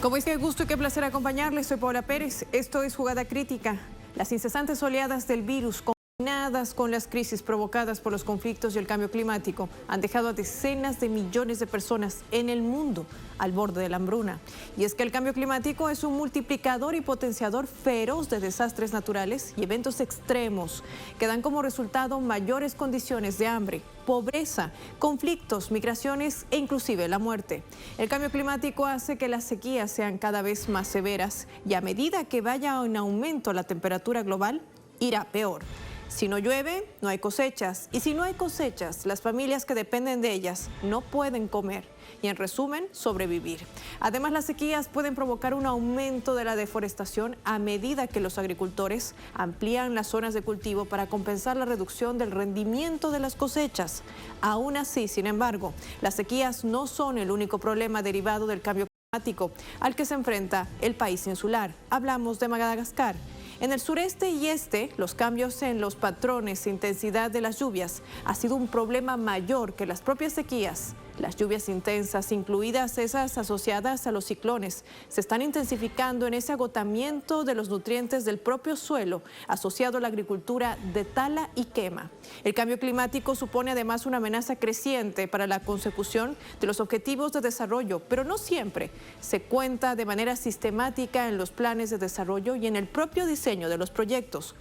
Como es, qué gusto y qué placer acompañarles. Soy Paula Pérez. Esto es Jugada Crítica. Las incesantes oleadas del virus combinadas con las crisis provocadas por los conflictos y el cambio climático han dejado a decenas de millones de personas en el mundo al borde de la hambruna. Y es que el cambio climático es un multiplicador y potenciador feroz de desastres naturales y eventos extremos que dan como resultado mayores condiciones de hambre, pobreza, conflictos, migraciones e inclusive la muerte. El cambio climático hace que las sequías sean cada vez más severas y a medida que vaya en aumento la temperatura global, irá peor. Si no llueve, no hay cosechas. Y si no hay cosechas, las familias que dependen de ellas no pueden comer y, en resumen, sobrevivir. Además, las sequías pueden provocar un aumento de la deforestación a medida que los agricultores amplían las zonas de cultivo para compensar la reducción del rendimiento de las cosechas. Aún así, sin embargo, las sequías no son el único problema derivado del cambio climático al que se enfrenta el país insular. Hablamos de Madagascar. En el sureste y este, los cambios en los patrones e intensidad de las lluvias ha sido un problema mayor que las propias sequías. Las lluvias intensas, incluidas esas asociadas a los ciclones, se están intensificando en ese agotamiento de los nutrientes del propio suelo asociado a la agricultura de tala y quema. El cambio climático supone además una amenaza creciente para la consecución de los objetivos de desarrollo, pero no siempre se cuenta de manera sistemática en los planes de desarrollo y en el propio diseño de los proyectos.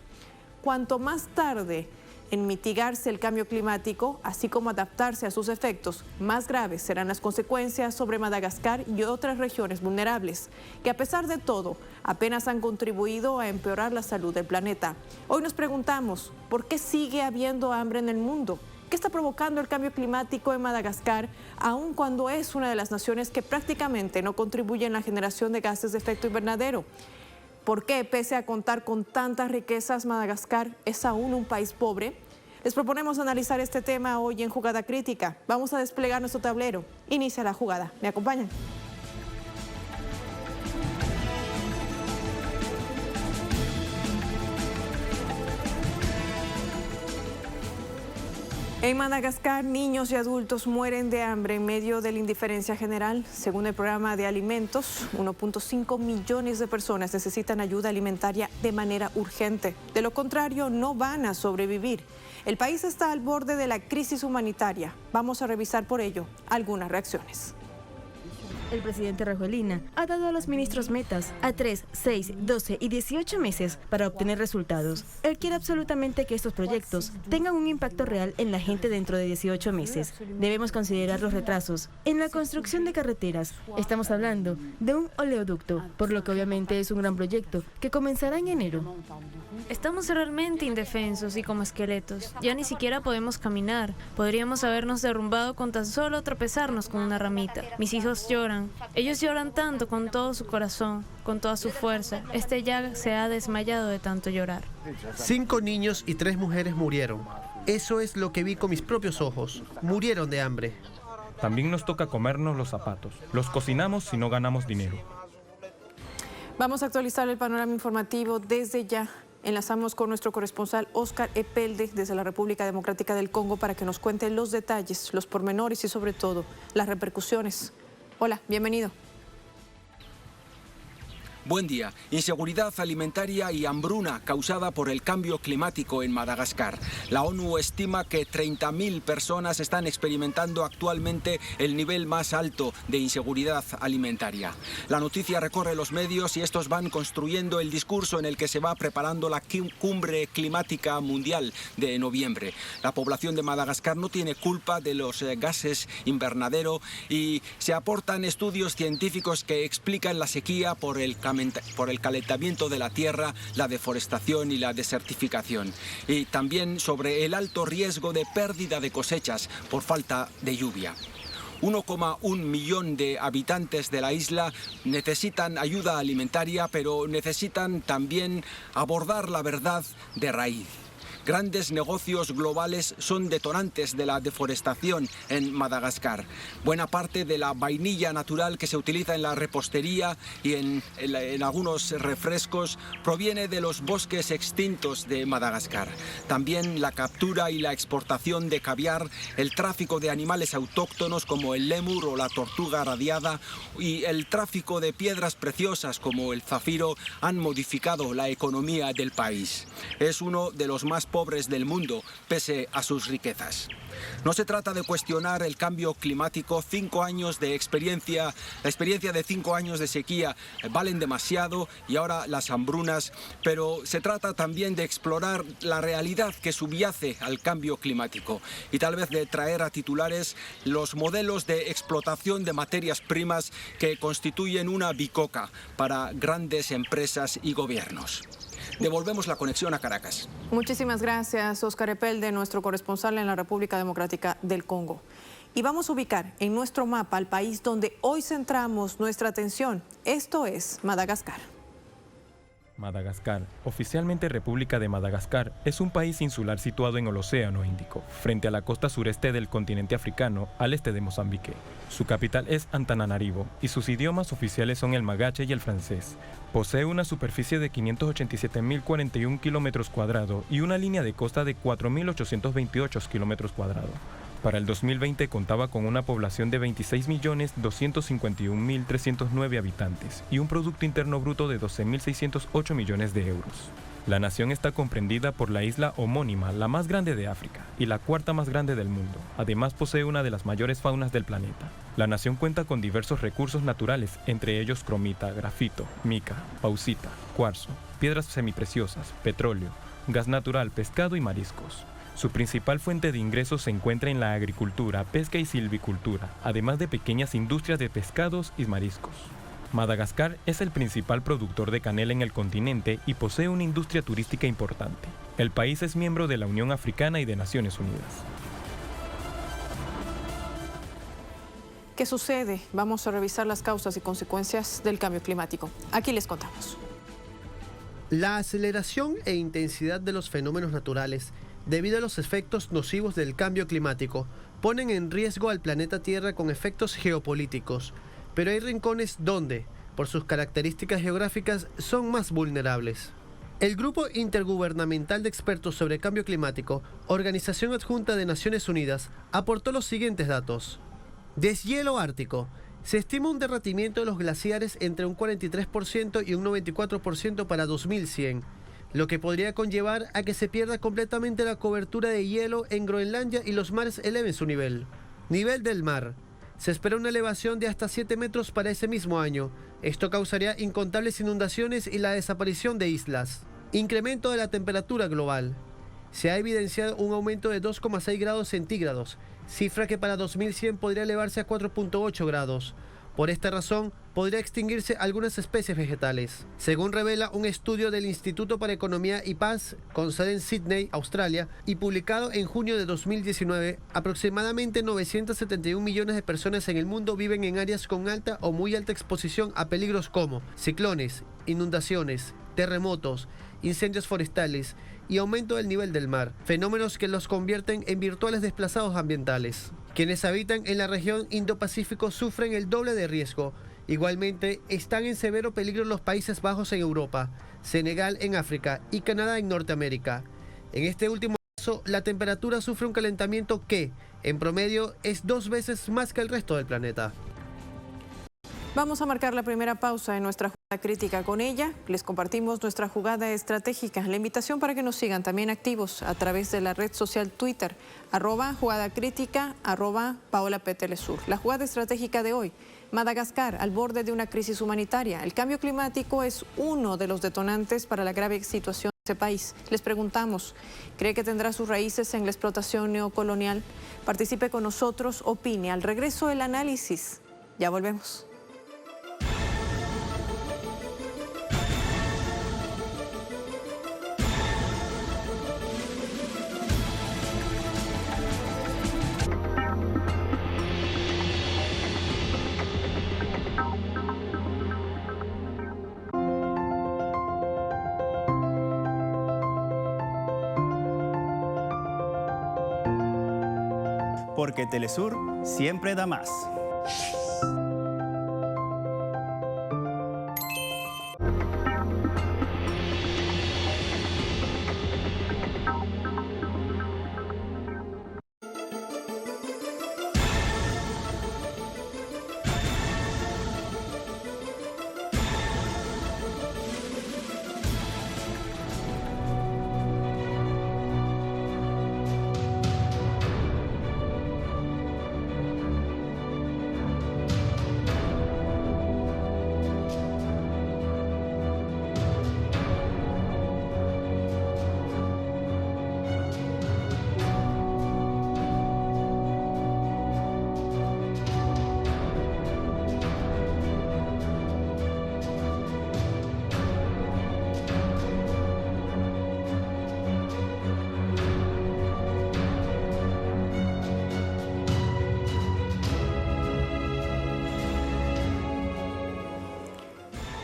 Cuanto más tarde en mitigarse el cambio climático, así como adaptarse a sus efectos, más graves serán las consecuencias sobre Madagascar y otras regiones vulnerables, que a pesar de todo, apenas han contribuido a empeorar la salud del planeta. Hoy nos preguntamos, ¿por qué sigue habiendo hambre en el mundo? ¿Qué está provocando el cambio climático en Madagascar, aun cuando es una de las naciones que prácticamente no contribuye en la generación de gases de efecto invernadero? ¿Por qué, pese a contar con tantas riquezas, Madagascar es aún un país pobre? Les proponemos analizar este tema hoy en Jugada Crítica. Vamos a desplegar nuestro tablero. Inicia la jugada. ¿Me acompañan? En Madagascar, niños y adultos mueren de hambre en medio de la indiferencia general. Según el programa de alimentos, 1.5 millones de personas necesitan ayuda alimentaria de manera urgente. De lo contrario, no van a sobrevivir. El país está al borde de la crisis humanitaria. Vamos a revisar por ello algunas reacciones. El presidente Rajoelina ha dado a los ministros metas a 3, 6, 12 y 18 meses para obtener resultados. Él quiere absolutamente que estos proyectos tengan un impacto real en la gente dentro de 18 meses. Debemos considerar los retrasos. En la construcción de carreteras, estamos hablando de un oleoducto, por lo que obviamente es un gran proyecto que comenzará en enero. Estamos realmente indefensos y como esqueletos. Ya ni siquiera podemos caminar. Podríamos habernos derrumbado con tan solo tropezarnos con una ramita. Mis hijos lloran. Ellos lloran tanto con todo su corazón, con toda su fuerza. Este ya se ha desmayado de tanto llorar. 5 niños y 3 mujeres murieron. Eso es lo que vi con mis propios ojos. Murieron de hambre. También nos toca comernos los zapatos. Los cocinamos si no ganamos dinero. Vamos a actualizar el panorama informativo desde ya. Enlazamos con nuestro corresponsal Oscar Epelde desde la República Democrática del Congo para que nos cuente los detalles, los pormenores y sobre todo las repercusiones. Hola, bienvenido. Buen día. Inseguridad alimentaria y hambruna causada por el cambio climático en Madagascar. La ONU estima que 30.000 personas están experimentando actualmente el nivel más alto de inseguridad alimentaria. La noticia recorre los medios y estos van construyendo el discurso en el que se va preparando la cumbre climática mundial de noviembre. La población de Madagascar no tiene culpa de los gases invernadero y se aportan estudios científicos que explican la sequía por el calentamiento de la tierra, la deforestación y la desertificación. Y también sobre el alto riesgo de pérdida de cosechas por falta de lluvia. 1,1 millón de habitantes de la isla necesitan ayuda alimentaria, pero necesitan también abordar la verdad de raíz. Grandes negocios globales son detonantes de la deforestación en Madagascar. Buena parte de la vainilla natural que se utiliza en la repostería y en algunos refrescos proviene de los bosques extintos de Madagascar. También la captura y la exportación de caviar, el tráfico de animales autóctonos como el lémur o la tortuga radiada y el tráfico de piedras preciosas como el zafiro han modificado la economía del país. Es uno de los más pobres del mundo, pese a sus riquezas. No se trata de cuestionar el cambio climático. 5 años de experiencia, la experiencia de 5 años de sequía valen demasiado y ahora las hambrunas, pero se trata también de explorar la realidad que subyace al cambio climático y tal vez de traer a titulares los modelos de explotación de materias primas que constituyen una bicoca para grandes empresas y gobiernos. Devolvemos la conexión a Caracas. Muchísimas gracias, Óscar Epelde, nuestro corresponsal en la República Democrática del Congo. Y vamos a ubicar en nuestro mapa al país donde hoy centramos nuestra atención. Esto es Madagascar. Madagascar, oficialmente República de Madagascar, es un país insular situado en el Océano Índico, frente a la costa sureste del continente africano, al este de Mozambique. Su capital es Antananarivo y sus idiomas oficiales son el magache y el francés. Posee una superficie de 587.041 kilómetros cuadrados y una línea de costa de 4.828 kilómetros cuadrados. Para el 2020 contaba con una población de 26.251.309 habitantes y un Producto Interno Bruto de 12.608 millones de euros. La nación está comprendida por la isla homónima, la más grande de África y la cuarta más grande del mundo. Además posee una de las mayores faunas del planeta. La nación cuenta con diversos recursos naturales, entre ellos cromita, grafito, mica, bauxita, cuarzo, piedras semipreciosas, petróleo, gas natural, pescado y mariscos. Su principal fuente de ingresos se encuentra en la agricultura, pesca y silvicultura, además de pequeñas industrias de pescados y mariscos. Madagascar es el principal productor de canela en el continente y posee una industria turística importante. El país es miembro de la Unión Africana y de Naciones Unidas. ¿Qué sucede? Vamos a revisar las causas y consecuencias del cambio climático. Aquí les contamos. La aceleración e intensidad de los fenómenos naturales debido a los efectos nocivos del cambio climático, ponen en riesgo al planeta Tierra con efectos geopolíticos, pero hay rincones donde, por sus características geográficas, son más vulnerables. El Grupo Intergubernamental de Expertos sobre Cambio Climático, organización adjunta de Naciones Unidas, aportó los siguientes datos. Deshielo ártico. Se estima un derretimiento de los glaciares entre un 43% y un 94% para 2100, lo que podría conllevar a que se pierda completamente la cobertura de hielo en Groenlandia y los mares eleven su nivel. Nivel del mar. Se espera una elevación de hasta 7 metros para ese mismo año. Esto causaría incontables inundaciones y la desaparición de islas. Incremento de la temperatura global. Se ha evidenciado un aumento de 2,6 grados centígrados, cifra que para 2100 podría elevarse a 4,8 grados. Por esta razón, podría extinguirse algunas especies vegetales. Según revela un estudio del Instituto para Economía y Paz, con sede en Sydney, Australia, y publicado en junio de 2019, aproximadamente 971 millones de personas en el mundo viven en áreas con alta o muy alta exposición a peligros como ciclones, inundaciones, terremotos, incendios forestales y aumento del nivel del mar, fenómenos que los convierten en virtuales desplazados ambientales. Quienes habitan en la región Indo-Pacífico sufren el doble de riesgo. Igualmente, están en severo peligro los Países Bajos en Europa, Senegal en África y Canadá en Norteamérica. En este último caso, la temperatura sufre un calentamiento que, en promedio, es 2 veces más que el resto del planeta. Vamos a marcar la primera pausa en nuestra jugada crítica. Con ella les compartimos nuestra jugada estratégica. La invitación para que nos sigan también activos a través de la red social Twitter, @jugadacrítica, @PaolaPTelesur. La jugada estratégica de hoy: Madagascar al borde de una crisis humanitaria. El cambio climático es uno de los detonantes para la grave situación de ese país. Les preguntamos, ¿cree que tendrá sus raíces en la explotación neocolonial? Participe con nosotros, opine. Al regreso el análisis. Ya volvemos. porque Telesur siempre da más.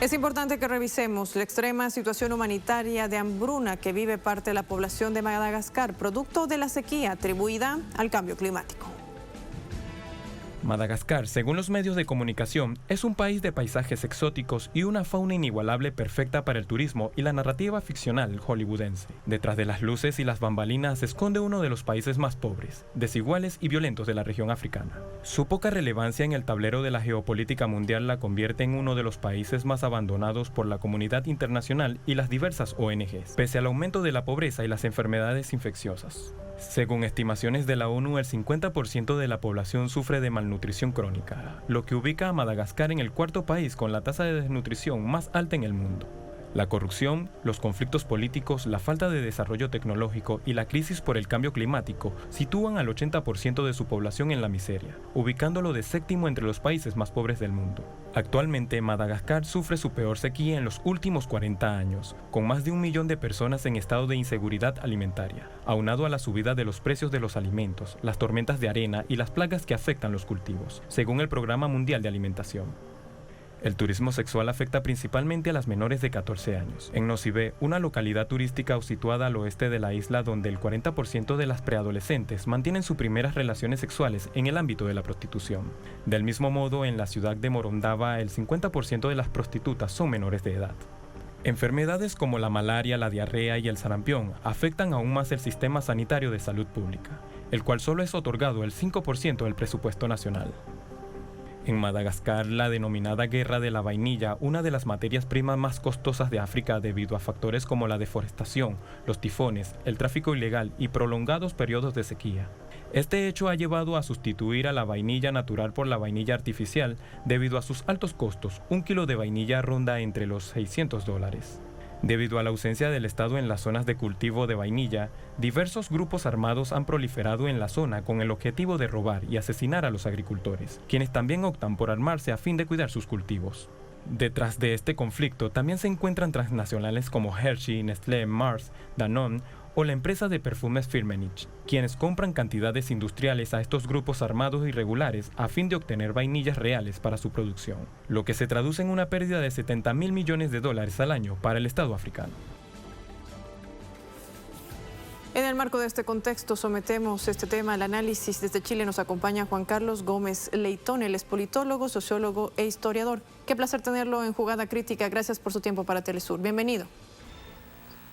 Es importante que revisemos la extrema situación humanitaria de hambruna que vive parte de la población de Madagascar, producto de la sequía atribuida al cambio climático. Madagascar, según los medios de comunicación, es un país de paisajes exóticos y una fauna inigualable perfecta para el turismo y la narrativa ficcional hollywoodense. Detrás de las luces y las bambalinas se esconde uno de los países más pobres, desiguales y violentos de la región africana. Su poca relevancia en el tablero de la geopolítica mundial la convierte en uno de los países más abandonados por la comunidad internacional y las diversas ONGs, pese al aumento de la pobreza y las enfermedades infecciosas. Según estimaciones de la ONU, el 50% de la población sufre de malnutrición crónica, lo que ubica a Madagascar en el cuarto país con la tasa de desnutrición más alta en el mundo. La corrupción, los conflictos políticos, la falta de desarrollo tecnológico y la crisis por el cambio climático sitúan al 80% de su población en la miseria, ubicándolo de séptimo entre los países más pobres del mundo. Actualmente, Madagascar sufre su peor sequía en los últimos 40 años, con más de 1 millón de personas en estado de inseguridad alimentaria, aunado a la subida de los precios de los alimentos, las tormentas de arena y las plagas que afectan los cultivos, según el Programa Mundial de Alimentación. El turismo sexual afecta principalmente a las menores de 14 años. En Nosy Be, una localidad turística situada al oeste de la isla donde el 40% de las preadolescentes mantienen sus primeras relaciones sexuales en el ámbito de la prostitución. Del mismo modo, en la ciudad de Morondava, el 50% de las prostitutas son menores de edad. Enfermedades como la malaria, la diarrea y el sarampión afectan aún más el sistema sanitario de salud pública, el cual solo es otorgado el 5% del presupuesto nacional. En Madagascar, la denominada guerra de la vainilla, una de las materias primas más costosas de África debido a factores como la deforestación, los tifones, el tráfico ilegal y prolongados periodos de sequía. Este hecho ha llevado a sustituir a la vainilla natural por la vainilla artificial debido a sus altos costos. 1 kilo de vainilla ronda entre los $600. Debido a la ausencia del Estado en las zonas de cultivo de vainilla, diversos grupos armados han proliferado en la zona con el objetivo de robar y asesinar a los agricultores, quienes también optan por armarse a fin de cuidar sus cultivos. Detrás de este conflicto también se encuentran transnacionales como Hershey, Nestlé, Mars, Danone o la empresa de perfumes Firmenich, quienes compran cantidades industriales a estos grupos armados irregulares a fin de obtener vainillas reales para su producción, lo que se traduce en una pérdida de $70.000 millones al año para el Estado africano. En el marco de este contexto sometemos este tema al análisis. Desde Chile nos acompaña Juan Carlos Gómez Leitón, él es politólogo, sociólogo e historiador. Qué placer tenerlo en Jugada Crítica. Gracias por su tiempo para Telesur. Bienvenido.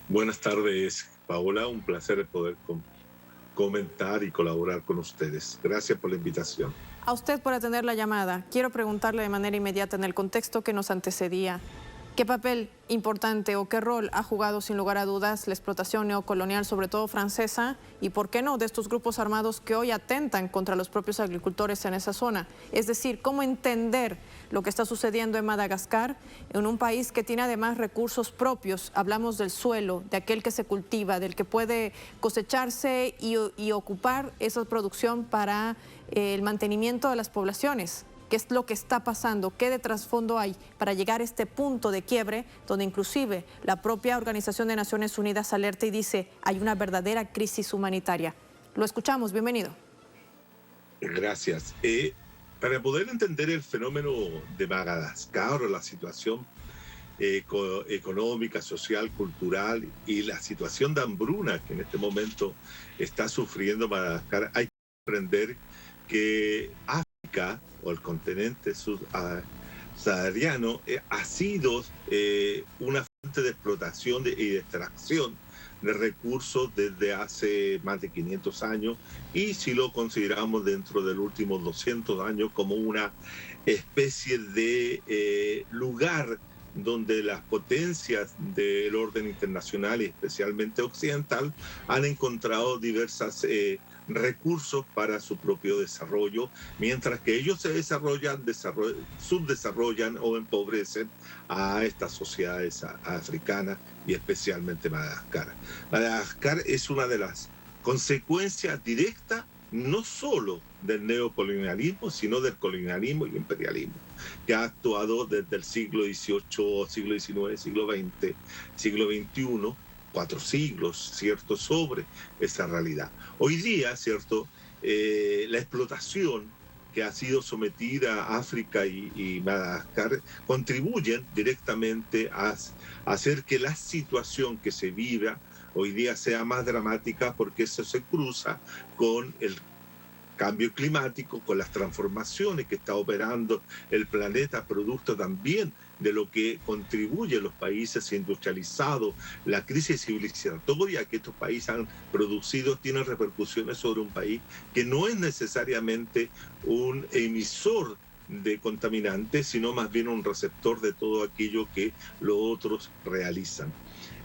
Buenas tardes, Paola. Un placer poder comentar y colaborar con ustedes. Gracias por la invitación. A usted por atender la llamada. Quiero preguntarle de manera inmediata en el contexto que nos antecedía. ¿Qué papel importante o qué rol ha jugado sin lugar a dudas la explotación neocolonial, sobre todo francesa, y por qué no de estos grupos armados que hoy atentan contra los propios agricultores en esa zona? Es decir, ¿cómo entender lo que está sucediendo en Madagascar, en un país que tiene además recursos propios? Hablamos del suelo, de aquel que se cultiva, del que puede cosecharse y ocupar esa producción para el mantenimiento de las poblaciones. ¿Qué es lo que está pasando? ¿Qué de trasfondo hay para llegar a este punto de quiebre donde inclusive la propia Organización de Naciones Unidas alerta y dice hay una verdadera crisis humanitaria? Lo escuchamos, bienvenido. Gracias. Para poder entender el fenómeno de Madagascar o la situación económica, social, cultural y la situación de hambruna que en este momento está sufriendo Madagascar, hay comprender que África o el continente sahariano ha sido una fuente de explotación y de extracción de recursos desde hace más de 500 años, y si lo consideramos dentro de los últimos 200 años como una especie de lugar donde las potencias del orden internacional y especialmente occidental han encontrado diversos recursos para su propio desarrollo, mientras que ellos se subdesarrollan o empobrecen a estas sociedades africanas y especialmente Madagascar. Madagascar es una de las consecuencias directas no solo del neocolonialismo, sino del colonialismo y imperialismo, que ha actuado desde el siglo XVIII, siglo XIX, siglo XX, siglo XXI, 4 siglos, ¿cierto?, sobre esa realidad. Hoy día, ¿cierto?, la explotación que ha sido sometida a África y Madagascar contribuyen directamente a hacer que la situación que se viva hoy día sea más dramática, porque eso se cruza con el cambio climático, con las transformaciones que está operando el planeta, producto también de lo que contribuyen los países industrializados. La crisis civilizatoria que estos países han producido tiene repercusiones sobre un país que no es necesariamente un emisor de contaminantes, sino más bien un receptor de todo aquello que los otros realizan.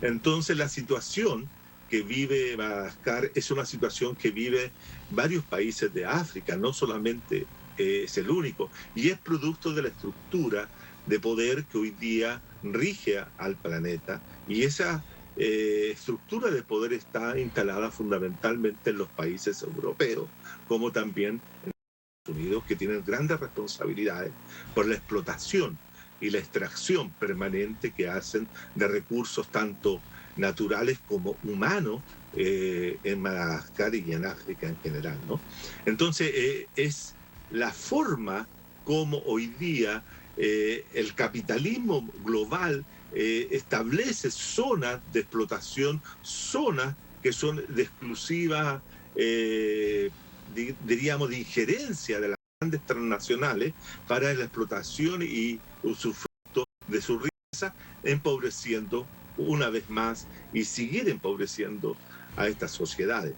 Entonces la situación que vive Madagascar es una situación que vive varios países de África, no solamente es el único, y es producto de la estructura de poder que hoy día rige al planeta, y esa estructura de poder está instalada fundamentalmente en los países europeos, como también en Estados Unidos, que tienen grandes responsabilidades por la explotación y la extracción permanente que hacen de recursos tanto naturales como humanos en Madagascar y en África en general, ¿no? Entonces es la forma como hoy día el capitalismo global establece zonas de explotación, zonas que son de exclusiva, diríamos, de injerencia de las grandes transnacionales para la explotación y usufructo de su riqueza, empobreciendo una vez más y seguir empobreciendo a estas sociedades.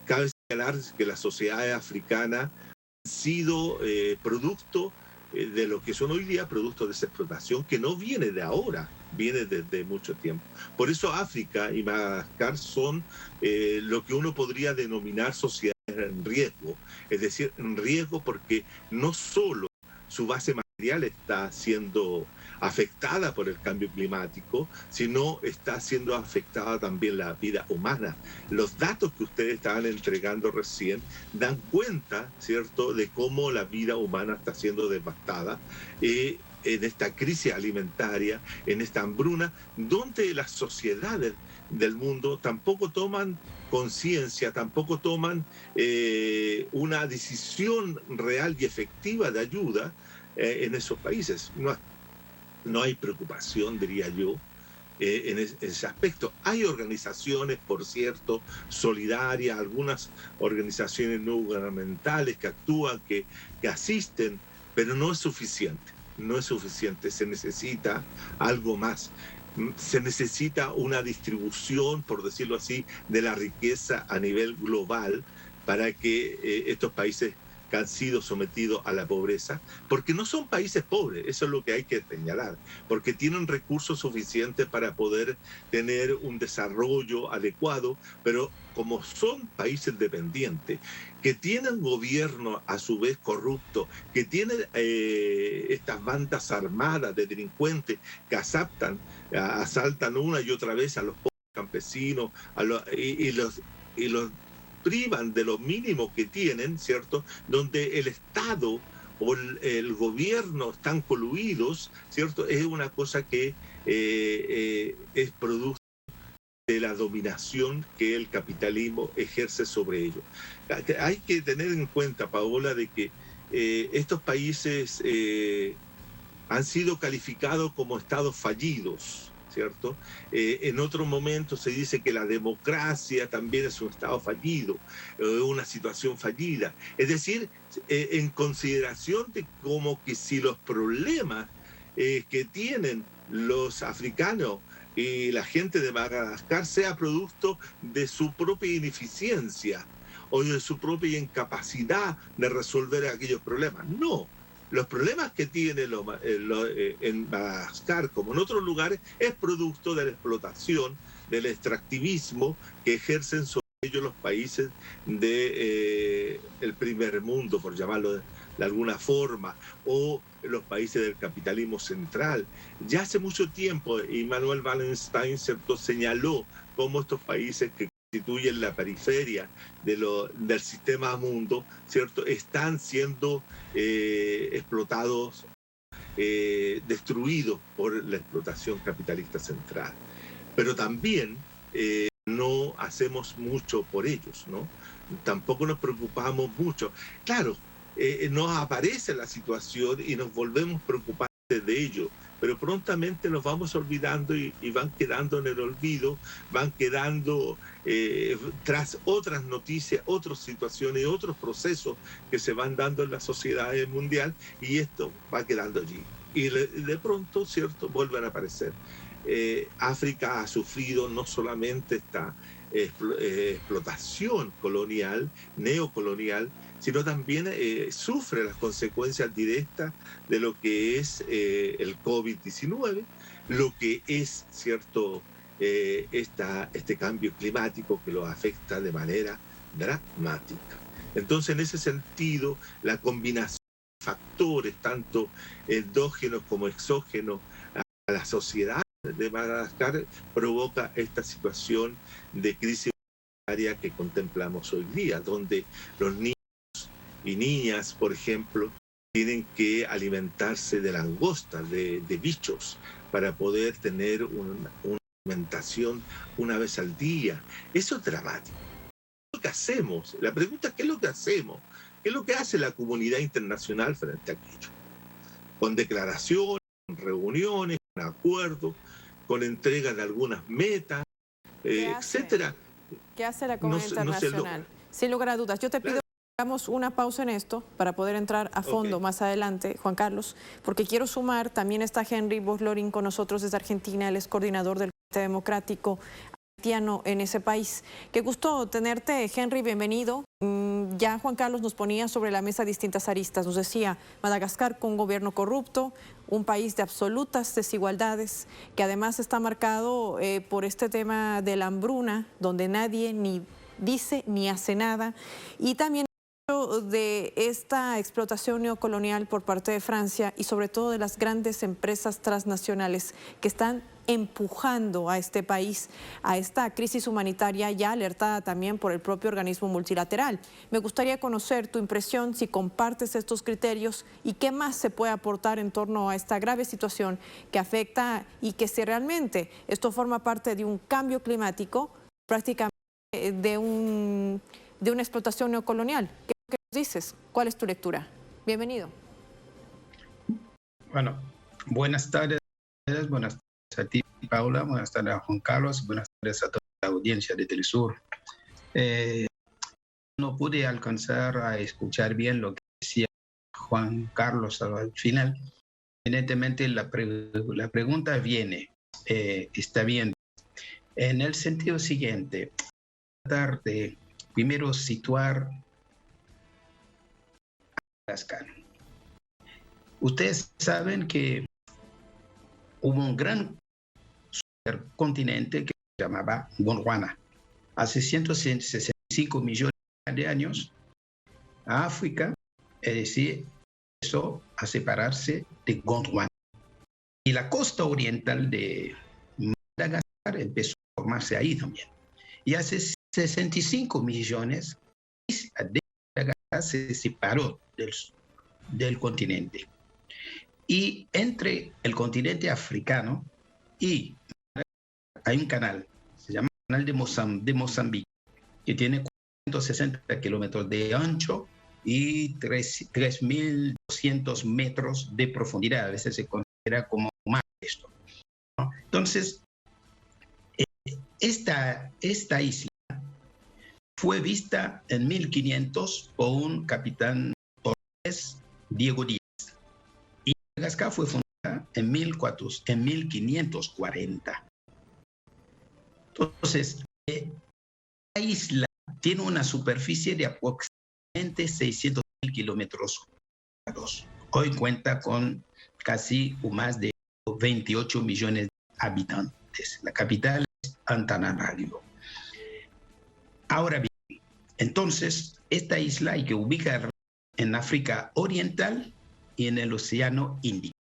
Cabe señalar que las sociedades africanas han sido producto de lo que son hoy día productos de esa explotación, que no viene de ahora, viene desde mucho tiempo. Por eso África y Madagascar son lo que uno podría denominar sociedades en riesgo, es decir, en riesgo porque no solo su base material está siendo afectada por el cambio climático, sino está siendo afectada también la vida humana. Los datos que ustedes estaban entregando recién dan cuenta, ¿cierto?, de cómo la vida humana está siendo devastada en esta crisis alimentaria, en esta hambruna, donde las sociedades del mundo tampoco toman conciencia, tampoco toman una decisión real y efectiva de ayuda en esos países. No hay preocupación, diría yo, en ese aspecto. Hay organizaciones, por cierto, solidarias, algunas organizaciones no gubernamentales que actúan, que asisten, pero no es suficiente. No es suficiente, se necesita algo más. Se necesita una distribución, por decirlo así, de la riqueza a nivel global para que estos países que han sido sometidos a la pobreza, porque no son países pobres, eso es lo que hay que señalar, porque tienen recursos suficientes para poder tener un desarrollo adecuado, pero como son países dependientes, que tienen gobierno a su vez corrupto, que tienen estas bandas armadas de delincuentes que asaltan una y otra vez a los pobres campesinos y los privan de lo mínimo que tienen, ¿cierto?, donde el Estado o el gobierno están coluidos, ¿cierto?, es una cosa que es producto de la dominación que el capitalismo ejerce sobre ellos. Hay que tener en cuenta, Paola, de que estos países han sido calificados como estados fallidos, ¿cierto? En otro momento se dice que la democracia también es un Estado fallido, una situación fallida. Es decir, en consideración de como que si los problemas que tienen los africanos y la gente de Madagascar sea producto de su propia ineficiencia o de su propia incapacidad de resolver aquellos problemas. No. Los problemas que tiene en Madagascar, como en otros lugares, es producto de la explotación, del extractivismo que ejercen sobre ellos los países del primer mundo, por llamarlo de alguna forma, o los países del capitalismo central. Ya hace mucho tiempo, Immanuel Wallenstein, ¿cierto?, señaló cómo estos países que constituyen la periferia del sistema mundo, ¿cierto?, están siendo explotados, destruidos por la explotación capitalista central. Pero también no hacemos mucho por ellos, ¿no? Tampoco nos preocupamos mucho. Claro, nos aparece la situación y nos volvemos preocupantes de ello, pero prontamente nos vamos olvidando y van quedando en el olvido, van quedando tras otras noticias, otras situaciones, otros procesos que se van dando en la sociedad mundial, y esto va quedando allí. Y de pronto, ¿cierto?, vuelven a aparecer. África ha sufrido no solamente esta explotación colonial, neocolonial, sino también sufre las consecuencias directas de lo que es el COVID-19, lo que es, ¿cierto?, este cambio climático que lo afecta de manera dramática. Entonces, en ese sentido, la combinación de factores, tanto endógenos como exógenos, a la sociedad de Madagascar provoca esta situación de crisis humanitaria que contemplamos hoy día, donde los niños y niñas, por ejemplo, tienen que alimentarse de langostas, de bichos, para poder tener una alimentación una vez al día. Eso es dramático. ¿Qué es lo que hacemos? La pregunta es: ¿qué es lo que hacemos? ¿Qué es lo que hace la comunidad internacional frente a aquello? Con declaraciones, con reuniones, con acuerdos, con entrega de algunas metas, etcétera. ¿Qué hace la comunidad internacional? Sin lugar a dudas. Yo te pido que hagamos una pausa en esto para poder entrar a fondo más adelante, Juan Carlos, porque quiero sumar, también está Henry Boslorin con nosotros desde Argentina, él es coordinador del Comité Democrático haitiano en ese país. Qué gusto tenerte, Henry, bienvenido. Ya Juan Carlos nos ponía sobre la mesa distintas aristas, nos decía Madagascar con un gobierno corrupto, un país de absolutas desigualdades, que además está marcado por este tema de la hambruna, donde nadie ni dice ni hace nada, y también de esta explotación neocolonial por parte de Francia y sobre todo de las grandes empresas transnacionales que están empujando a este país a esta crisis humanitaria ya alertada también por el propio organismo multilateral. Me gustaría conocer tu impresión, si compartes estos criterios y qué más se puede aportar en torno a esta grave situación que afecta y que si realmente esto forma parte de un cambio climático, prácticamente de una explotación neocolonial. ¿Qué es lo que nos dices? ¿Cuál es tu lectura? Bienvenido. Bueno, buenas tardes a ti, Paula, buenas tardes a Juan Carlos, buenas tardes a toda la audiencia de Telesur. No pude alcanzar a escuchar bien lo que decía Juan Carlos al final. Evidentemente la pregunta viene, está bien, en el sentido siguiente: tratar de primero situar a Madagascar. Ustedes saben que hubo un gran supercontinente que se llamaba Gondwana. Hace 165 millones de años, África, es decir, empezó a separarse de Gondwana. Y la costa oriental de Madagascar empezó a formarse ahí también. Y hace 65 millones de Madagascar se separó del continente. Y entre el continente africano y hay un canal, se llama Canal de Mozambique, que tiene 460 kilómetros de ancho y 3.200 metros de profundidad. A veces se considera como más esto, ¿no? Entonces, esta isla fue vista en 1500 por un capitán portugués, Diego Díaz. Y Madagascar fue fundada en 1540. Entonces, la isla tiene una superficie de aproximadamente 600.000 kilómetros cuadrados. Hoy cuenta con casi más de 28 millones de habitantes. La capital es Antananarivo. Ahora bien, entonces, esta isla hay que ubicar en África Oriental y en el Océano Índico.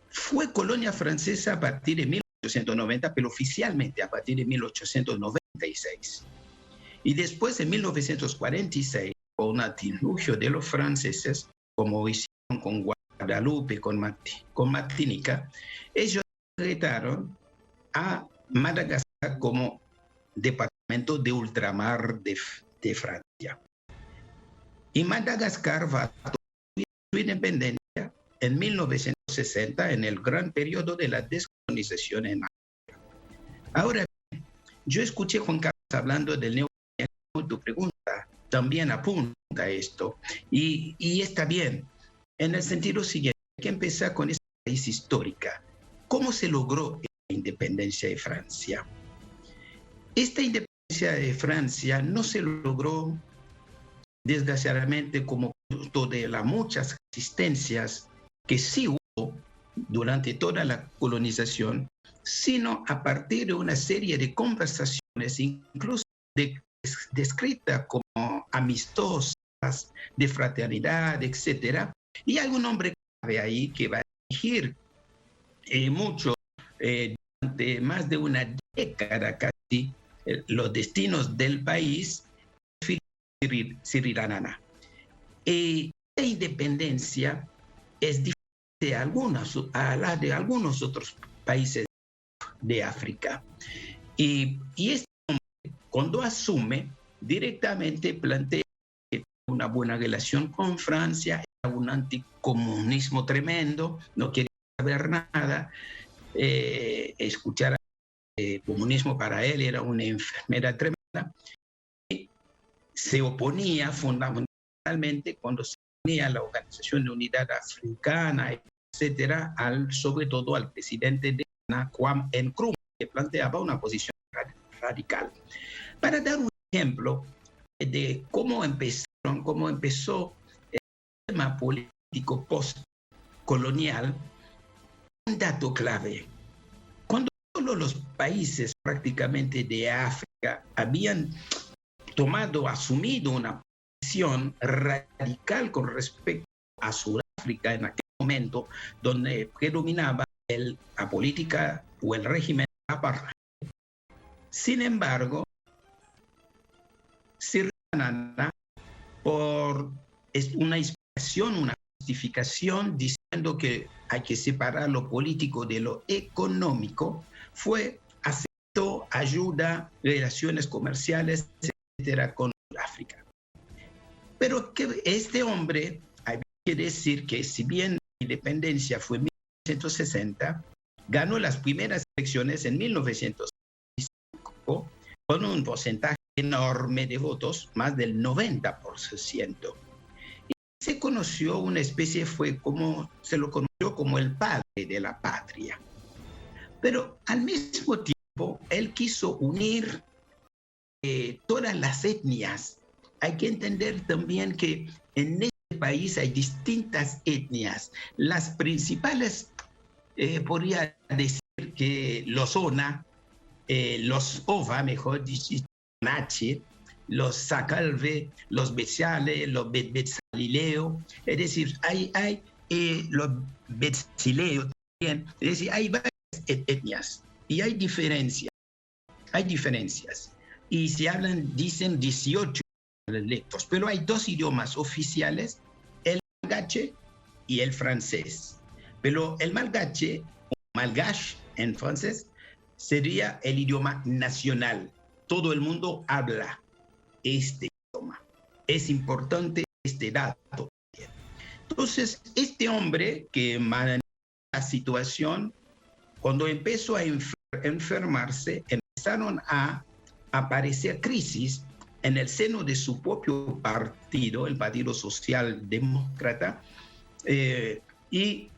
Fue colonia francesa a partir de 1890, pero oficialmente a partir de 1896. Y después, en 1946, con un artilugio de los franceses, como hicieron con Guadalupe, con Martinica, ellos decretaron a Madagascar como departamento de ultramar de Francia. Y Madagascar va a tomar su independencia en 1960, en el gran periodo de la descolonización en África. Ahora bien, yo escuché a Juan Carlos hablando del neocolonialismo, tu pregunta también apunta a esto, y está bien, en el sentido siguiente, hay que empezar con esa raíz histórica. ¿Cómo se logró la independencia de Francia? Esta independencia de Francia no se logró, desgraciadamente, como producto de las muchas resistencias que sí hubo durante toda la colonización, sino a partir de una serie de conversaciones, incluso descritas como amistosas, de fraternidad, etc. Y hay un hombre clave ahí que va a dirigir mucho, durante más de una década casi, los destinos del país, Cyril Anana. La independencia es diferente a la de algunos otros países de África. Y este hombre, cuando asume, directamente plantea que una buena relación con Francia, era un anticomunismo tremendo, no quería saber nada, escuchar comunismo para él era una enfermedad tremenda, y se oponía fundamentalmente cuando se unía a la Organización de Unidad Africana, etcétera, sobre todo al presidente de Ghana, Kwame Nkrumah, que planteaba una posición radical. Para dar un ejemplo de cómo empezó el sistema político postcolonial, un dato clave. Todos los países prácticamente de África habían asumido una posición radical con respecto a Sudáfrica en aquel momento, donde predominaba la política o el régimen apartheid. Sin embargo, Cyril Anana, por una explicación, una justificación, diciendo que hay que separar lo político de lo económico, aceptó ayuda, relaciones comerciales, etcétera, con África. Pero que este hombre, hay que decir que si bien la independencia fue en 1960, ganó las primeras elecciones en 1965 con un porcentaje enorme de votos, más del 90%. Y se conoció una especie, se lo conoció como el padre de la patria. Pero al mismo tiempo, él quiso unir todas las etnias. Hay que entender también que en este país hay distintas etnias. Las principales, podría decir que los Ona, los Ova, mejor dicho, Nache, los Sacalve, los Betsale, los Betsalileo, es decir, hay los Betsileo también, es decir, hay varias etnias y hay diferencias. Y dicen 18 dialectos, pero hay dos idiomas oficiales, el malgache y el francés. Pero el malgache, o malgache en francés, sería el idioma nacional. Todo el mundo habla este idioma. Es importante este dato. Entonces, este hombre que maneja la situación cuando empezó a enfermarse, empezaron a aparecer crisis en el seno de su propio partido, el Partido Socialdemócrata, y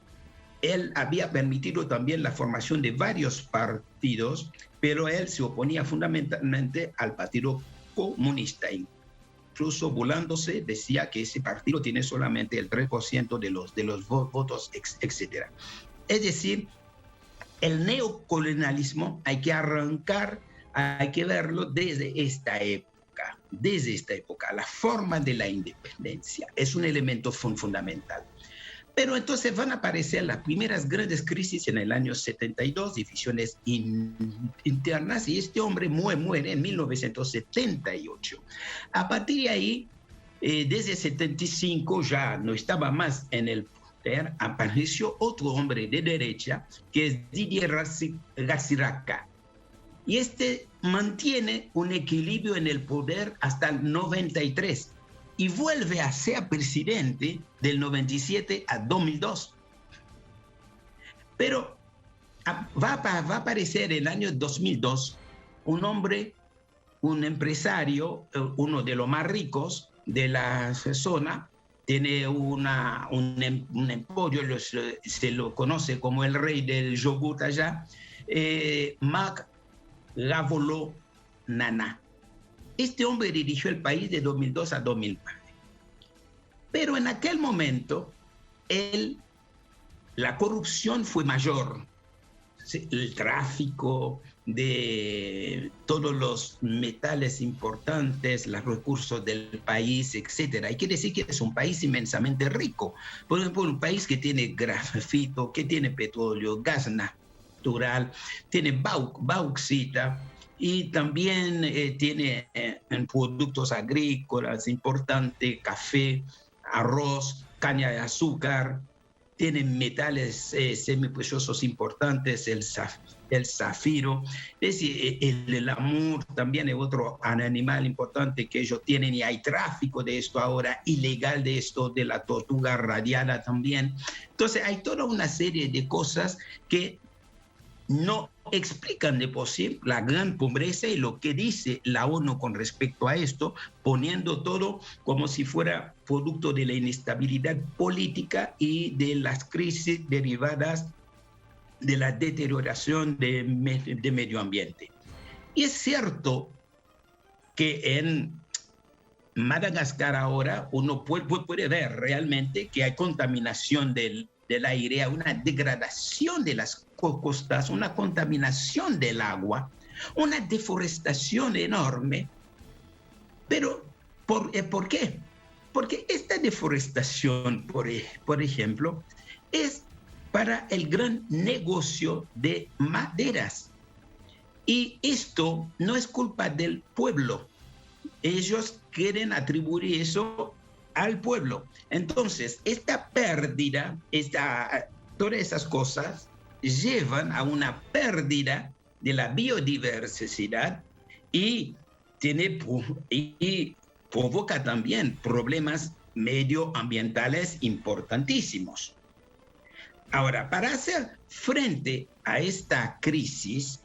él había permitido también la formación de varios partidos, pero él se oponía fundamentalmente al Partido Comunista. Incluso burlándose, decía que ese partido tiene solamente el 3% de los votos, etc. Es decir, el neocolonialismo hay que arrancar, hay que verlo desde esta época. Desde esta época, la forma de la independencia es un elemento fundamental. Pero entonces van a aparecer las primeras grandes crisis en el año 72, divisiones internas, y este hombre muere en 1978. A partir de ahí, desde 75 ya no estaba más en el poder, apareció otro hombre de derecha, que es Didier Garciraca. Y este mantiene un equilibrio en el poder hasta el 93 y vuelve a ser presidente del 97 a 2002. Pero va a aparecer en el año 2002 un hombre, un empresario, uno de los más ricos de la zona, tiene un emporio, se lo conoce como el rey del yogur allá, Marc Ravalomanana. Este hombre dirigió el país de 2002 a 2009. Pero en aquel momento, la corrupción fue mayor. El tráfico de todos los metales importantes, los recursos del país, etc. Hay que decir que es un país inmensamente rico. Por ejemplo, un país que tiene grafito, que tiene petróleo, gas natural, tiene bauxita, y también tiene productos agrícolas importantes, café, arroz, caña de azúcar, tiene metales semipreciosos importantes, el zafiro, es decir, el lamur también es otro animal importante que ellos tienen, y hay tráfico de esto ahora, ilegal de esto, de la tortuga radiada también. Entonces hay toda una serie de cosas que no explican de por sí la gran pobreza y lo que dice la ONU con respecto a esto, poniendo todo como si fuera producto de la inestabilidad política y de las crisis derivadas de la deterioración de medio ambiente. Y es cierto que en Madagascar ahora uno puede ver realmente que hay contaminación del aire, hay una degradación de las costas, una contaminación del agua, una deforestación enorme. Pero, ¿por qué? Porque esta deforestación, por ejemplo, es para el gran negocio de maderas. Y esto no es culpa del pueblo. Ellos quieren atribuir eso al pueblo. Entonces, esta pérdida, todas esas cosas llevan a una pérdida de la biodiversidad y provoca también problemas medioambientales importantísimos. Ahora, para hacer frente a esta crisis,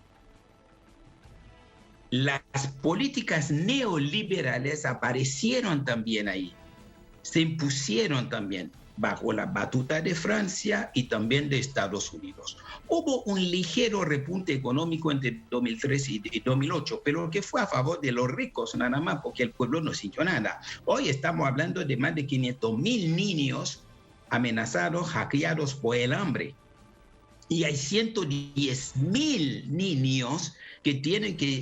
las políticas neoliberales aparecieron también ahí, se impusieron también bajo la batuta de Francia y también de Estados Unidos. Hubo un ligero repunte económico entre 2003 y 2008, pero que fue a favor de los ricos nada más, porque el pueblo no sintió nada. Hoy estamos hablando de más de 500.000 niños amenazados, hackeados por el hambre. Y hay 110.000 niños que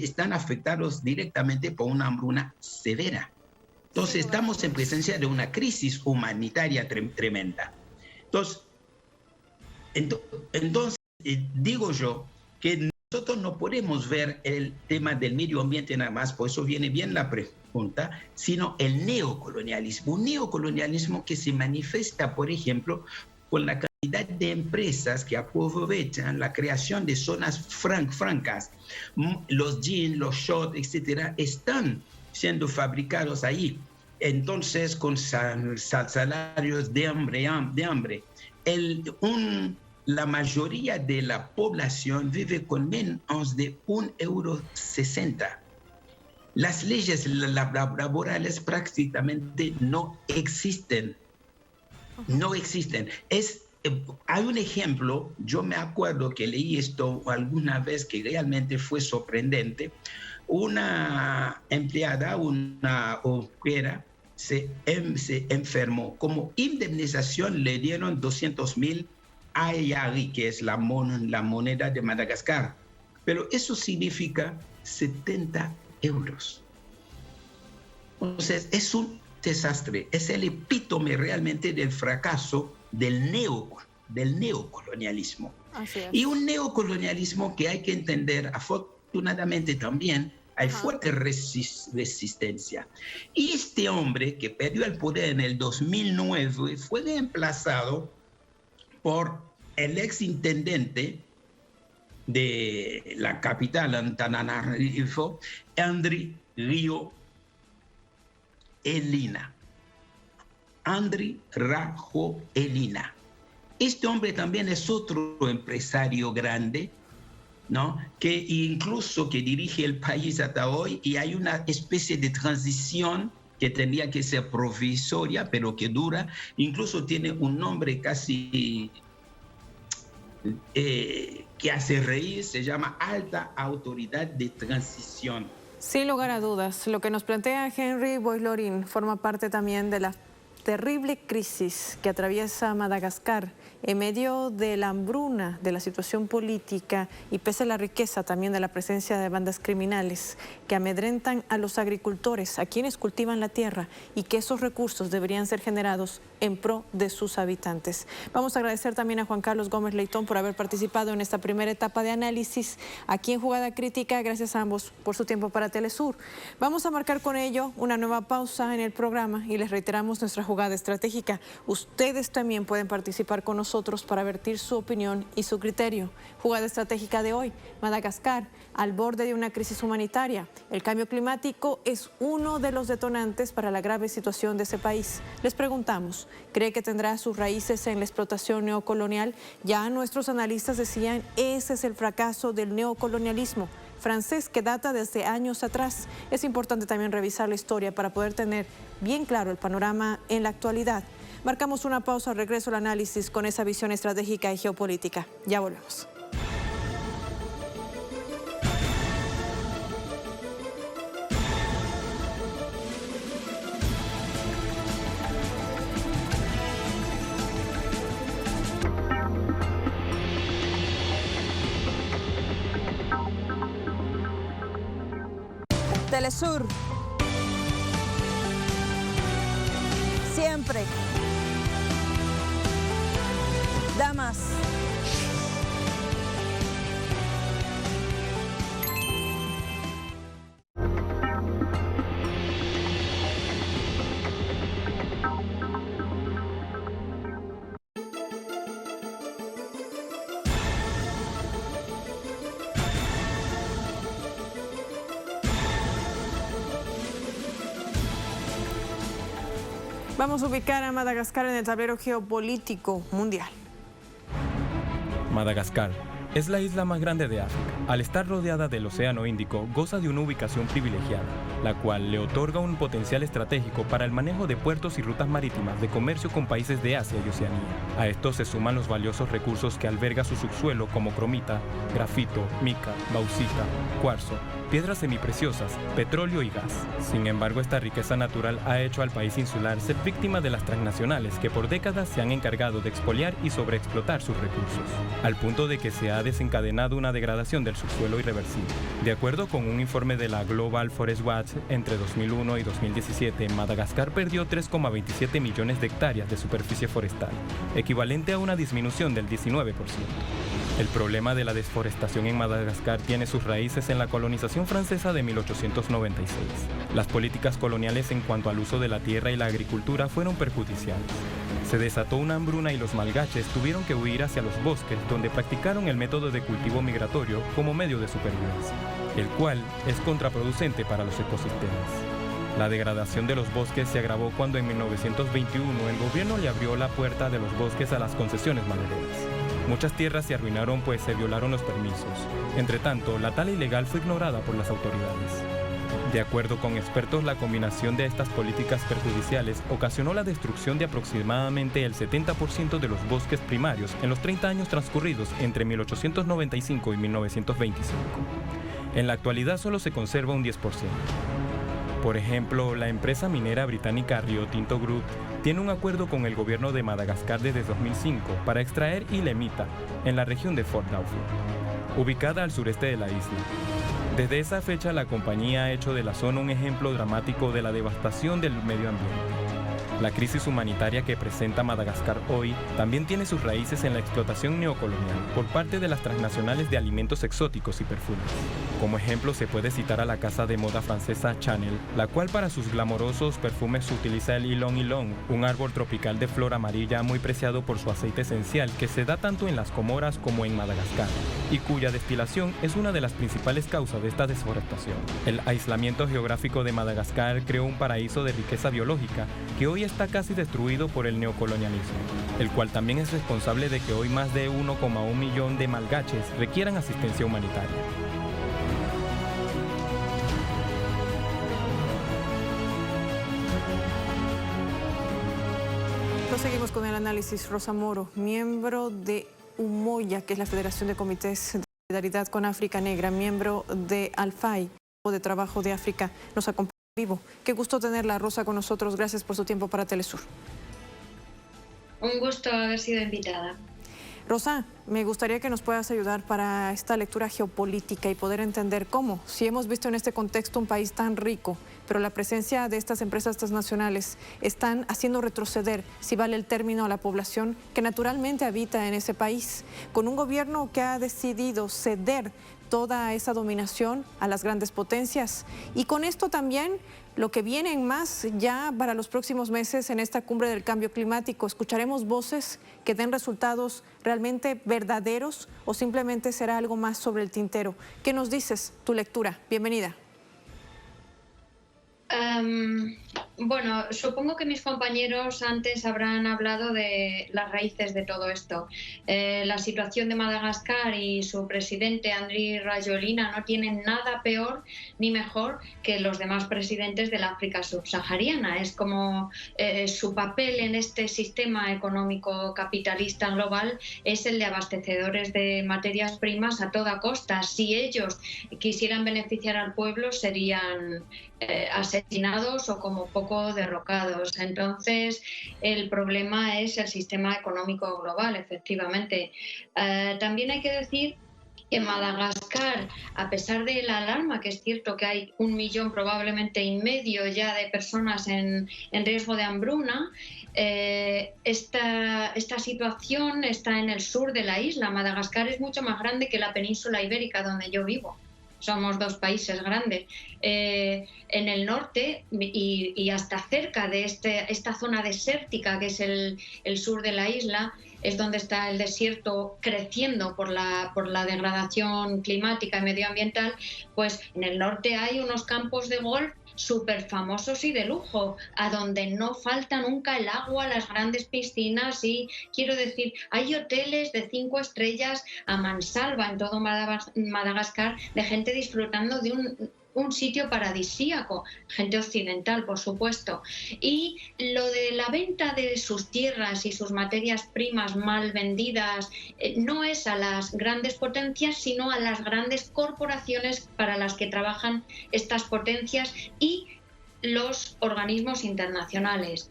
están afectados directamente por una hambruna severa. Entonces estamos en presencia de una crisis humanitaria tremenda. Entonces digo yo que nosotros no podemos ver el tema del medio ambiente nada más, por eso viene bien la pregunta, sino el neocolonialismo. Un neocolonialismo que se manifiesta, por ejemplo, con la cantidad de empresas que aprovechan la creación de zonas francas. Los jeans, los shorts, etcétera, están siendo fabricados ahí. Entonces, con salarios de hambre. Un la mayoría de la población vive con menos de €1,60. Las leyes laborales prácticamente no existen. No existen. Hay un ejemplo, yo me acuerdo que leí esto alguna vez que realmente fue sorprendente. Una empleada, una obrera, se enfermó. Como indemnización le dieron 200.000 ayari, que es la moneda de Madagascar. Pero eso significa 70 euros. Entonces, es un desastre. Es el epítome realmente del fracaso del neocolonialismo. Así es. Y un neocolonialismo que hay que entender, afortunadamente también, hay fuerte resistencia. Y este hombre que perdió el poder en el 2009 fue reemplazado por el exintendente de la capital, Antananarivo, Andry Rajoelina. Andry Rajoelina. Este hombre también es otro empresario grande, ¿no? Que incluso que dirige el país hasta hoy, y hay una especie de transición que tendría que ser provisoria, pero que dura. Incluso tiene un nombre casi que hace reír, se llama Alta Autoridad de Transición. Sin lugar a dudas, lo que nos plantea Henry Boys-Lorin forma parte también de la terrible crisis que atraviesa Madagascar en medio de la hambruna, de la situación política y pese a la riqueza también de la presencia de bandas criminales que amedrentan a los agricultores, a quienes cultivan la tierra, y que esos recursos deberían ser generados en pro de sus habitantes. Vamos a agradecer también a Juan Carlos Gómez Leitón por haber participado en esta primera etapa de análisis aquí en Jugada Crítica. Gracias a ambos por su tiempo para Telesur. Vamos a marcar con ello una nueva pausa en el programa y les reiteramos nuestra jugada estratégica. Ustedes también pueden participar con nosotros para vertir su opinión y su criterio. Jugada estratégica de hoy: Madagascar al borde de una crisis humanitaria. El cambio climático es uno de los detonantes para la grave situación de ese país. Les preguntamos, ¿cree que tendrá sus raíces en la explotación neocolonial? Ya nuestros analistas decían, ese es el fracaso del neocolonialismo francés que data desde años atrás. Es importante también revisar la historia para poder tener bien claro el panorama en la actualidad. Marcamos una pausa al regreso al análisis con esa visión estratégica y geopolítica. Ya volvemos. Telesur. Siempre. Damas. Vamos a ubicar a Madagascar en el tablero geopolítico mundial. Madagascar es la isla más grande de África. Al estar rodeada del Océano Índico, goza de una ubicación privilegiada, la cual le otorga un potencial estratégico para el manejo de puertos y rutas marítimas de comercio con países de Asia y Oceanía. A esto se suman los valiosos recursos que alberga su subsuelo como cromita, grafito, mica, bauxita, cuarzo, piedras semipreciosas, petróleo y gas. Sin embargo, esta riqueza natural ha hecho al país insular ser víctima de las transnacionales que por décadas se han encargado de expoliar y sobreexplotar sus recursos, al punto de que se ha desencadenado una degradación del subsuelo irreversible. De acuerdo con un informe de la Global Forest Watch, entre 2001 y 2017, Madagascar perdió 3,27 millones de hectáreas de superficie forestal, equivalente a una disminución del 19%. El problema de la deforestación en Madagascar tiene sus raíces en la colonización francesa de 1896. Las políticas coloniales en cuanto al uso de la tierra y la agricultura fueron perjudiciales. Se desató una hambruna y los malgaches tuvieron que huir hacia los bosques, donde practicaron el método de cultivo migratorio como medio de supervivencia, el cual es contraproducente para los ecosistemas. La degradación de los bosques se agravó cuando en 1921 el gobierno le abrió la puerta de los bosques a las concesiones madereras. Muchas tierras se arruinaron pues se violaron los permisos. Entre tanto, la tala ilegal fue ignorada por las autoridades. De acuerdo con expertos, la combinación de estas políticas perjudiciales ocasionó la destrucción de aproximadamente el 70% de los bosques primarios en los 30 años transcurridos entre 1895 y 1925. En la actualidad solo se conserva un 10%. Por ejemplo, la empresa minera británica Rio Tinto Group tiene un acuerdo con el gobierno de Madagascar desde 2005 para extraer ilemita en la región de Fort Dauphin, ubicada al sureste de la isla. Desde esa fecha, la compañía ha hecho de la zona un ejemplo dramático de la devastación del medio ambiente. La crisis humanitaria que presenta Madagascar hoy también tiene sus raíces en la explotación neocolonial por parte de las transnacionales de alimentos exóticos y perfumes. Como ejemplo se puede citar a la casa de moda francesa Chanel, la cual para sus glamorosos perfumes utiliza el ylang ylang, un árbol tropical de flor amarilla muy preciado por su aceite esencial que se da tanto en las Comoras como en Madagascar, y cuya destilación es una de las principales causas de esta deforestación. El aislamiento geográfico de Madagascar creó un paraíso de riqueza biológica que hoy está casi destruido por el neocolonialismo, el cual también es responsable de que hoy más de 1,1 millón de malgaches requieran asistencia humanitaria. Seguimos con el análisis. Rosa Moro, miembro de UMOYA, que es la Federación de Comités de Solidaridad con África Negra, miembro de ALFAI, de Trabajo de África, nos acompaña en vivo. Qué gusto tenerla, Rosa, con nosotros. Gracias por su tiempo para Telesur. Un gusto haber sido invitada. Rosa, me gustaría que nos puedas ayudar para esta lectura geopolítica y poder entender cómo, si hemos visto en este contexto un país tan rico, pero la presencia de estas empresas transnacionales están haciendo retroceder, si vale el término, a la población que naturalmente habita en ese país, con un gobierno que ha decidido ceder toda esa dominación a las grandes potencias. Y con esto también lo que viene más ya para los próximos meses en esta cumbre del cambio climático. ¿Escucharemos voces que den resultados realmente verdaderos o simplemente será algo más sobre el tintero? ¿Qué nos dices? Tu lectura. Bienvenida. Bueno, supongo que mis compañeros antes habrán hablado de las raíces de todo esto. La situación de Madagascar y su presidente Andry Rajoelina no tienen nada peor ni mejor que los demás presidentes de la África subsahariana. Es como su papel en este sistema económico capitalista global es el de abastecedores de materias primas a toda costa. Si ellos quisieran beneficiar al pueblo, serían asesinados o como poco derrocados. Entonces, el problema es el sistema económico global, efectivamente. También hay que decir que Madagascar, a pesar de la alarma, que es cierto que hay 1,5 millón probablemente ya de personas en riesgo de hambruna, esta situación está en el sur de la isla. Madagascar es mucho más grande que la península ibérica donde yo vivo. Somos 2 países grandes. En el norte y hasta cerca de esta zona desértica que es el sur de la isla, es donde está el desierto creciendo por la degradación climática y medioambiental, pues en el norte hay unos campos de golf súper famosos y de lujo, a donde no falta nunca el agua, las grandes piscinas y, quiero decir, hay hoteles de 5 estrellas a mansalva en todo Madagascar de gente disfrutando de un sitio paradisíaco, gente occidental, por supuesto. Y lo de la venta de sus tierras y sus materias primas mal vendidas no es a las grandes potencias, sino a las grandes corporaciones para las que trabajan estas potencias y los organismos internacionales.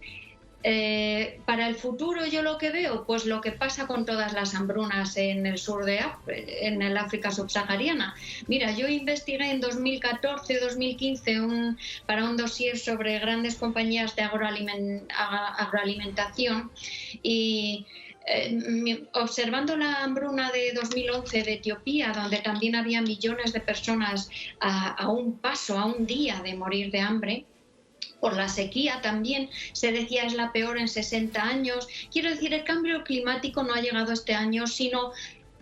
Para el futuro yo lo que veo, pues lo que pasa con todas las hambrunas en el sur en el África subsahariana. Mira, yo investigué en 2014-2015 para un dossier sobre grandes compañías de agroalimentación y observando la hambruna de 2011 de Etiopía, donde también había millones de personas a un paso, a un día de morir de hambre, por la sequía también, se decía es la peor en 60 años. Quiero decir, el cambio climático no ha llegado este año, sino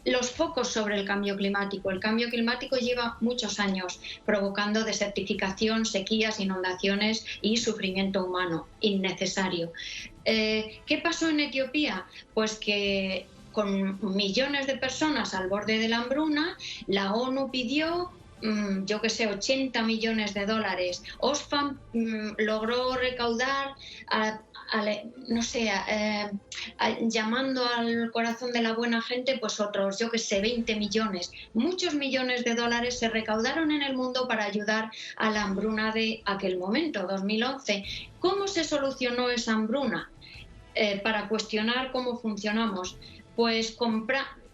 los focos sobre el cambio climático. El cambio climático lleva muchos años provocando desertificación, sequías, inundaciones y sufrimiento humano innecesario. ¿Qué pasó en Etiopía? Pues que con millones de personas al borde de la hambruna, la ONU pidió, yo que sé, 80 millones de dólares. Oxfam logró recaudar, llamando al corazón de la buena gente, pues otros, yo que sé, 20 millones. Muchos millones de dólares se recaudaron en el mundo para ayudar a la hambruna de aquel momento, 2011. ¿Cómo se solucionó esa hambruna? Para cuestionar cómo funcionamos, pues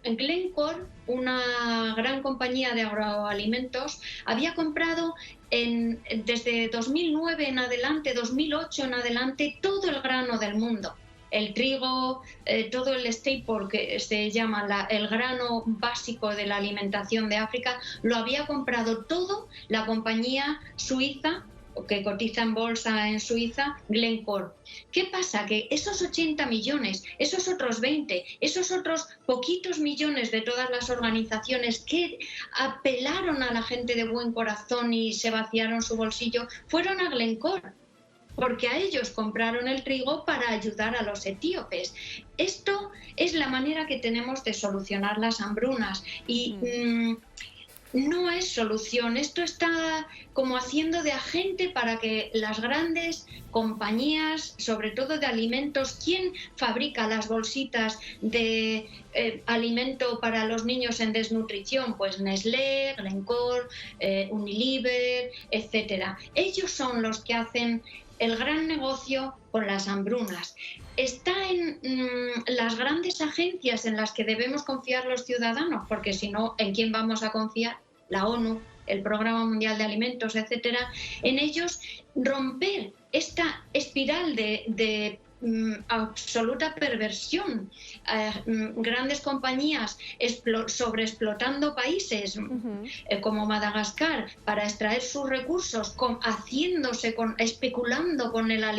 Glencore, una gran compañía de agroalimentos, había comprado desde 2009 en adelante, 2008 en adelante, todo el grano del mundo. El trigo, todo el staple, que se llama el grano básico de la alimentación de África, lo había comprado todo la compañía suiza que cotiza en bolsa en Suiza, Glencore. ¿Qué pasa? Que esos 80 millones, esos otros 20, esos otros poquitos millones de todas las organizaciones que apelaron a la gente de buen corazón y se vaciaron su bolsillo, fueron a Glencore, porque a ellos compraron el trigo para ayudar a los etíopes. Esto es la manera que tenemos de solucionar las hambrunas y no es solución. Esto está como haciendo de agente para que las grandes compañías, sobre todo de alimentos, ¿quién fabrica las bolsitas de alimento para los niños en desnutrición? Pues Nestlé, Glencore, Unilever, etcétera. Ellos son los que hacen el gran negocio con las hambrunas. Está en las grandes agencias en las que debemos confiar los ciudadanos, porque si no, ¿en quién vamos a confiar? La ONU, el Programa Mundial de Alimentos, etcétera. En ellos romper esta espiral de absoluta perversión, grandes compañías sobreexplotando países como Madagascar para extraer sus recursos, especulando con la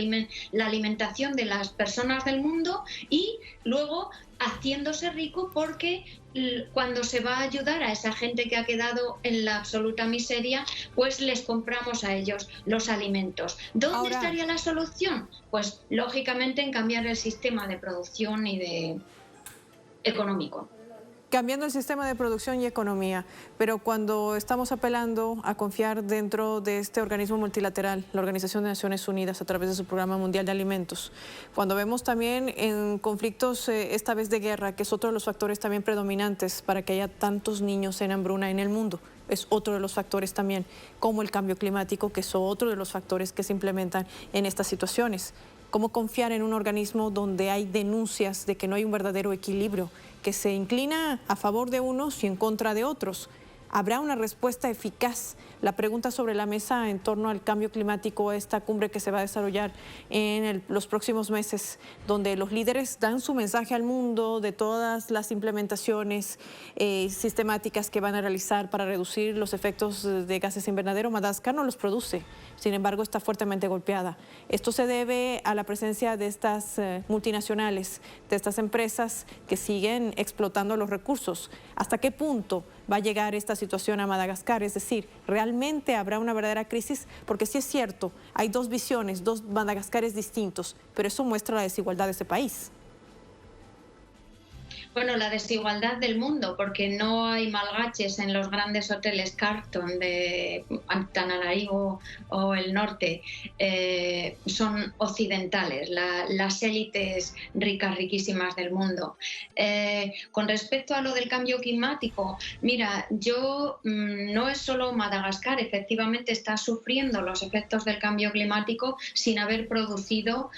alimentación de las personas del mundo y luego haciéndose rico porque cuando se va a ayudar a esa gente que ha quedado en la absoluta miseria, pues les compramos a ellos los alimentos. ¿Dónde estaría la solución? Pues lógicamente en cambiar el sistema de producción y de económico. Cambiando el sistema de producción y economía, pero cuando estamos apelando a confiar dentro de este organismo multilateral, la Organización de Naciones Unidas, a través de su Programa Mundial de Alimentos, cuando vemos también en conflictos, esta vez de guerra, que es otro de los factores también predominantes para que haya tantos niños en hambruna en el mundo, es otro de los factores también, como el cambio climático, que es otro de los factores que se implementan en estas situaciones. ¿Cómo confiar en un organismo donde hay denuncias de que no hay un verdadero equilibrio, que se inclina a favor de unos y en contra de otros? ¿Habrá una respuesta eficaz? La pregunta sobre la mesa en torno al cambio climático, esta cumbre que se va a desarrollar en los próximos meses, donde los líderes dan su mensaje al mundo de todas las implementaciones sistemáticas que van a realizar para reducir los efectos de gases invernadero. Madagascar no los produce, sin embargo está fuertemente golpeada. Esto se debe a la presencia de estas multinacionales, de estas empresas que siguen explotando los recursos. ¿Hasta qué punto va a llegar esta situación a Madagascar? Es decir, ¿realmente habrá una verdadera crisis? Porque sí es cierto, hay dos visiones, dos Madagascares distintos, pero eso muestra la desigualdad de ese país. Bueno, la desigualdad del mundo, porque no hay malgaches en los grandes hoteles Carlton de Antananarivo o el norte, son occidentales, las élites ricas, riquísimas del mundo. Con respecto a lo del cambio climático, mira, no es solo Madagascar, efectivamente está sufriendo los efectos del cambio climático sin haber producido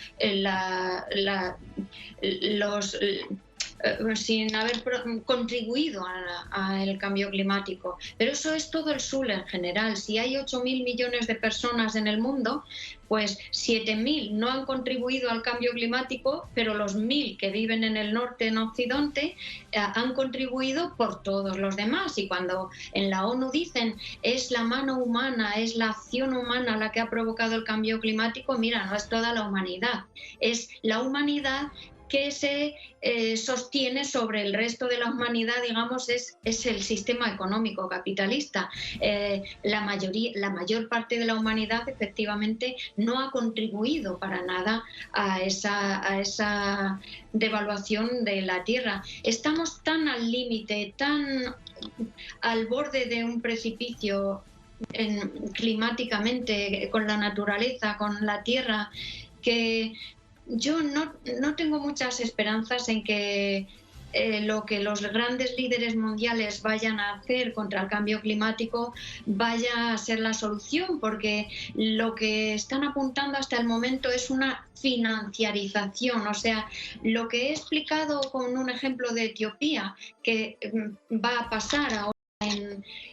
sin haber contribuido al cambio climático. Pero eso es todo el sur en general. Si hay 8.000 millones de personas en el mundo, pues 7.000 no han contribuido al cambio climático, pero los 1.000 que viven en el norte, en Occidente, han contribuido por todos los demás. Y cuando en la ONU dicen es la mano humana, es la acción humana la que ha provocado el cambio climático, mira, no es toda la humanidad, es la humanidad que se sostiene sobre el resto de la humanidad, digamos, es el sistema económico capitalista. La mayor parte de la humanidad efectivamente no ha contribuido para nada a esa devaluación de la tierra. Estamos tan al límite, tan al borde de un precipicio climáticamente, con la naturaleza, con la tierra, que yo no tengo muchas esperanzas en que lo que los grandes líderes mundiales vayan a hacer contra el cambio climático vaya a ser la solución, porque lo que están apuntando hasta el momento es una financiarización. O sea, lo que he explicado con un ejemplo de Etiopía, que va a pasar ahora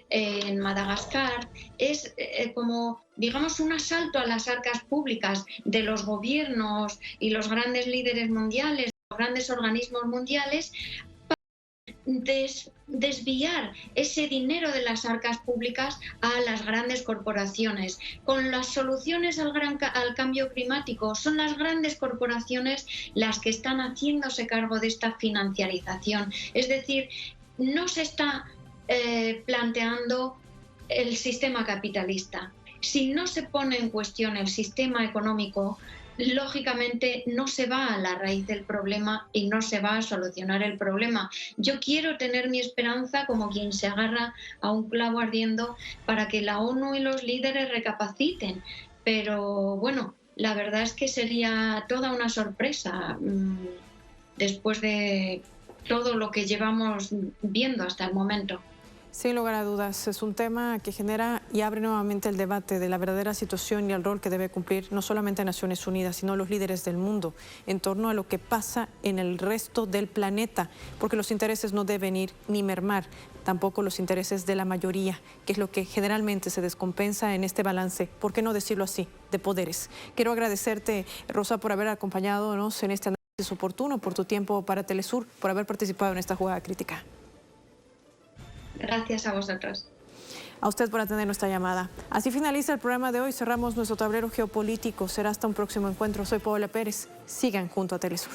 en Madagascar, es como, digamos, un asalto a las arcas públicas de los gobiernos y los grandes líderes mundiales, los grandes organismos mundiales, para desviar ese dinero de las arcas públicas a las grandes corporaciones. Con las soluciones al cambio climático, son las grandes corporaciones las que están haciéndose cargo de esta financiarización. Es decir, no se está planteando el sistema capitalista. Si no se pone en cuestión el sistema económico, lógicamente no se va a la raíz del problema y no se va a solucionar el problema. Yo quiero tener mi esperanza como quien se agarra a un clavo ardiendo para que la ONU y los líderes recapaciten. Pero bueno, la verdad es que sería toda una sorpresa después de todo lo que llevamos viendo hasta el momento. Sin lugar a dudas, es un tema que genera y abre nuevamente el debate de la verdadera situación y el rol que debe cumplir no solamente Naciones Unidas, sino los líderes del mundo en torno a lo que pasa en el resto del planeta, porque los intereses no deben ir ni mermar, tampoco los intereses de la mayoría, que es lo que generalmente se descompensa en este balance, ¿por qué no decirlo así?, de poderes. Quiero agradecerte, Rosa, por haber acompañado en este análisis oportuno, por tu tiempo para Telesur, por haber participado en esta jugada crítica. Gracias a vosotros. A usted por atender nuestra llamada. Así finaliza el programa de hoy. Cerramos nuestro tablero geopolítico. Será hasta un próximo encuentro. Soy Paola Pérez. Sigan junto a Telesur.